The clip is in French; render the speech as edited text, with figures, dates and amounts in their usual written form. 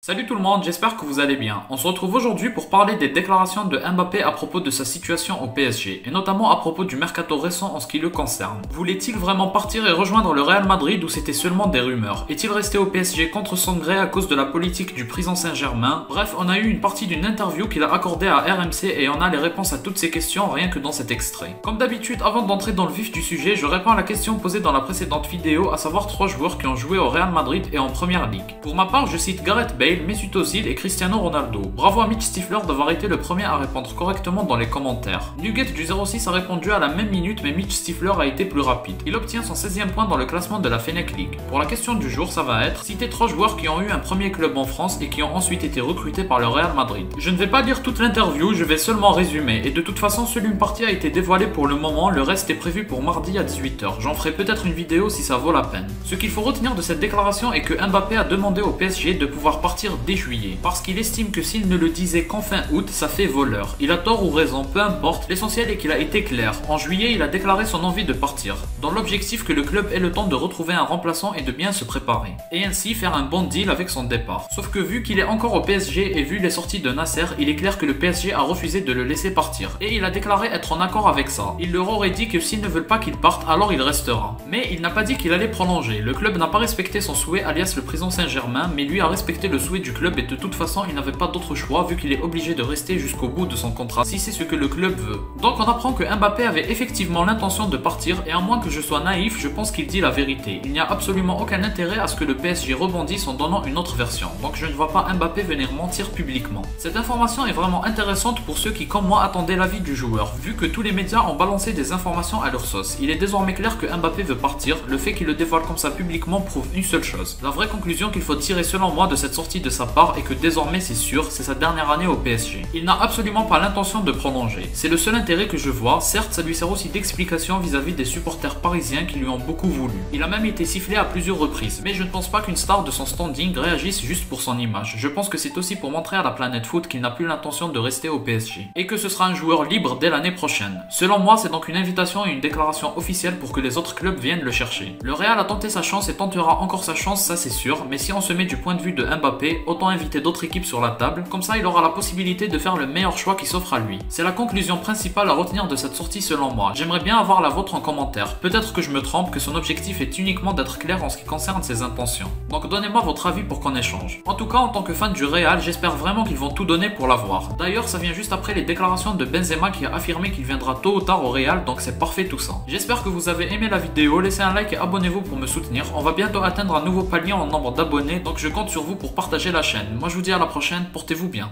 Salut tout le monde, j'espère que vous allez bien. On se retrouve aujourd'hui pour parler des déclarations de Mbappé à propos de sa situation au PSG, et notamment à propos du mercato récent en ce qui le concerne. Voulait-il vraiment partir et rejoindre le Real Madrid ou c'était seulement des rumeurs? Est-il resté au PSG contre son gré à cause de la politique du président Saint-Germain? Bref, on a eu une partie d'une interview qu'il a accordée à RMC et on a les réponses à toutes ces questions rien que dans cet extrait. Comme d'habitude, avant d'entrer dans le vif du sujet, je réponds à la question posée dans la précédente vidéo, à savoir 3 joueurs qui ont joué au Real Madrid et en Première Ligue. Pour ma part, je cite Gareth Bale, Mesut Ozil et Cristiano Ronaldo. Bravo à Mitch Stifler d'avoir été le premier à répondre correctement dans les commentaires. Nugget du 06 a répondu à la même minute mais Mitch Stifler a été plus rapide. Il obtient son 16e point dans le classement de la Fennec League. Pour la question du jour, ça va être citer 3 joueurs qui ont eu un premier club en France et qui ont ensuite été recrutés par le Real Madrid. Je ne vais pas lire toute l'interview, je vais seulement résumer et de toute façon seule une partie a été dévoilée pour le moment, le reste est prévu pour mardi à 18h. J'en ferai peut-être une vidéo si ça vaut la peine. Ce qu'il faut retenir de cette déclaration est que Mbappé a demandé au PSG de pouvoir partir dès juillet, parce qu'il estime que s'il ne le disait qu'en fin août, ça fait voleur. Il a tort ou raison, peu importe, l'essentiel est qu'il a été clair. En juillet, il a déclaré son envie de partir, dans l'objectif que le club ait le temps de retrouver un remplaçant et de bien se préparer, et ainsi faire un bon deal avec son départ. Sauf que vu qu'il est encore au PSG et vu les sorties de Nasser, il est clair que le PSG a refusé de le laisser partir, et il a déclaré être en accord avec ça. Il leur aurait dit que s'ils ne veulent pas qu'il parte, alors il restera. Mais il n'a pas dit qu'il allait prolonger. Le club n'a pas respecté son souhait, alias le président Saint-Germain, mais lui a respecté le souhait du club et de toute façon il n'avait pas d'autre choix vu qu'il est obligé de rester jusqu'au bout de son contrat si c'est ce que le club veut. Donc on apprend que Mbappé avait effectivement l'intention de partir et à moins que je sois naïf, je pense qu'il dit la vérité. Il n'y a absolument aucun intérêt à ce que le PSG rebondisse en donnant une autre version. Donc je ne vois pas Mbappé venir mentir publiquement. Cette information est vraiment intéressante pour ceux qui comme moi attendaient l'avis du joueur, vu que tous les médias ont balancé des informations à leur sauce. Il est désormais clair que Mbappé veut partir, le fait qu'il le dévoile comme ça publiquement prouve une seule chose. La vraie conclusion qu'il faut tirer selon moi de cette sortie de sa part est que désormais c'est sûr, c'est sa dernière année au PSG. Il n'a absolument pas l'intention de prolonger. C'est le seul intérêt que je vois, certes ça lui sert aussi d'explication vis-à-vis des supporters parisiens qui lui ont beaucoup voulu. Il a même été sifflé à plusieurs reprises, mais je ne pense pas qu'une star de son standing réagisse juste pour son image. Je pense que c'est aussi pour montrer à la planète foot qu'il n'a plus l'intention de rester au PSG, et que ce sera un joueur libre dès l'année prochaine. Selon moi, c'est donc une invitation et une déclaration officielle pour que les autres clubs viennent le chercher. Le Real a tenté sa chance et tentera encore sa chance, ça c'est sûr, mais si on se met du point de vue de Mbappé, autant inviter d'autres équipes sur la table, comme ça il aura la possibilité de faire le meilleur choix qui s'offre à lui. C'est la conclusion principale à retenir de cette sortie selon moi. J'aimerais bien avoir la vôtre en commentaire. Peut-être que je me trompe, que son objectif est uniquement d'être clair en ce qui concerne ses intentions. Donc donnez-moi votre avis pour qu'on échange. En tout cas, en tant que fan du Real, j'espère vraiment qu'ils vont tout donner pour l'avoir. D'ailleurs, ça vient juste après les déclarations de Benzema qui a affirmé qu'il viendra tôt ou tard au Real, donc c'est parfait tout ça. J'espère que vous avez aimé la vidéo, laissez un like et abonnez-vous pour me soutenir. On va bientôt atteindre un nouveau palier en nombre d'abonnés, donc je compte sur vous pour partager la chaîne. Moi je vous dis à la prochaine, portez-vous bien.